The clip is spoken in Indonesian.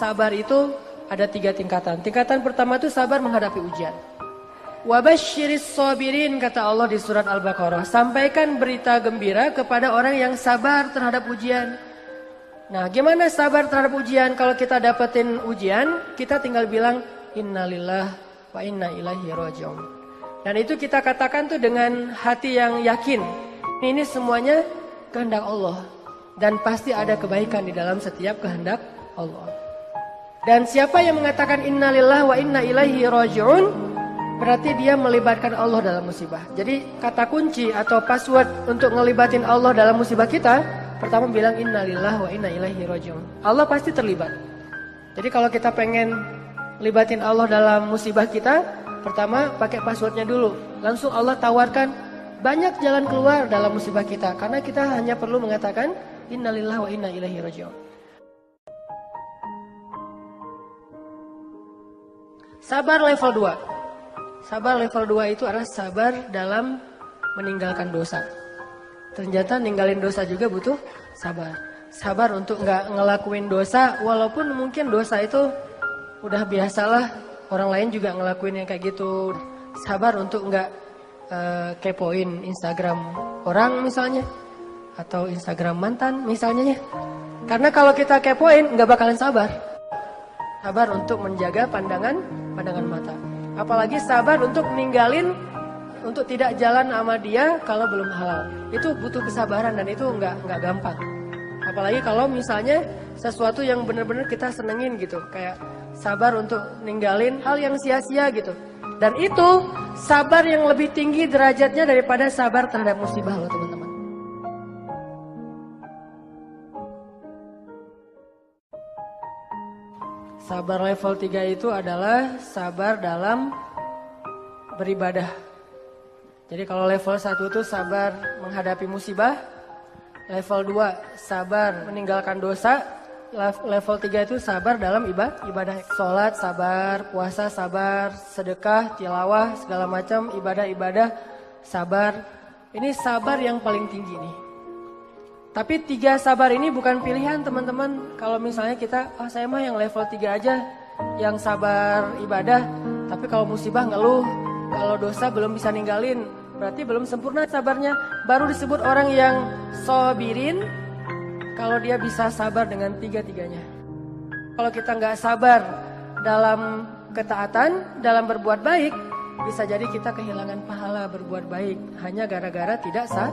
sabar itu ada 3 tingkatan. Tingkatan pertama itu sabar menghadapi ujian. Wabasyiris sabirin, kata Allah di surat Al-Baqarah. Sampaikan berita gembira kepada orang yang sabar terhadap ujian. Nah, gimana sabar terhadap ujian? Kalau kita dapetin ujian, kita tinggal bilang innalillah wa inna ilaihi raji'un. Dan itu kita katakan tuh dengan hati yang yakin. Ini semuanya kehendak Allah. Dan pasti ada kebaikan di dalam setiap kehendak Allah. Dan siapa yang mengatakan innalillah wa inna ilaihi raji'un, berarti dia melibatkan Allah dalam musibah. Jadi kata kunci atau password untuk ngelibatin Allah dalam musibah kita, pertama bilang innalillah wa inna ilaihi raji'un. Allah pasti terlibat. Jadi kalau kita pengen libatin Allah dalam musibah kita, pertama pakai passwordnya dulu. Langsung Allah tawarkan banyak jalan keluar dalam musibah kita. Karena kita hanya perlu mengatakan innalillah wa inna ilaihi raji'un. Sabar level 2. Sabar level 2 itu adalah sabar dalam meninggalkan dosa. Ternyata ninggalin dosa juga butuh sabar. Sabar untuk nggak ngelakuin dosa, walaupun mungkin dosa itu udah biasalah, orang lain juga ngelakuin yang kayak gitu. Sabar untuk nggak kepoin Instagram orang misalnya, atau Instagram mantan misalnya ya. Karena kalau kita kepoin nggak bakalan sabar. Sabar untuk menjaga pandangan mata. Apalagi sabar untuk ninggalin, untuk tidak jalan sama dia kalau belum halal. Itu butuh kesabaran dan itu nggak gampang. Apalagi kalau misalnya sesuatu yang benar-benar kita senengin gitu. Kayak sabar untuk ninggalin hal yang sia-sia gitu. Dan itu sabar yang lebih tinggi derajatnya daripada sabar terhadap musibah loh teman-teman. Sabar level 3 itu adalah sabar dalam beribadah. Jadi kalau level 1 itu sabar menghadapi musibah. Level 2 sabar meninggalkan dosa. Level 3 itu sabar dalam ibadah. Sholat sabar, puasa sabar, sedekah, tilawah, segala macam ibadah-ibadah sabar. Ini sabar yang paling tinggi nih. Tapi 3 sabar ini bukan pilihan teman-teman. Kalau misalnya kita, saya mah yang level 3 aja, yang sabar ibadah. Tapi kalau musibah ngeluh, kalau dosa belum bisa ninggalin, berarti belum sempurna sabarnya. Baru disebut orang yang sabirin, kalau dia bisa sabar dengan 3-tiganya. Kalau kita nggak sabar dalam ketaatan, dalam berbuat baik, bisa jadi kita kehilangan pahala berbuat baik. Hanya gara-gara tidak sabar.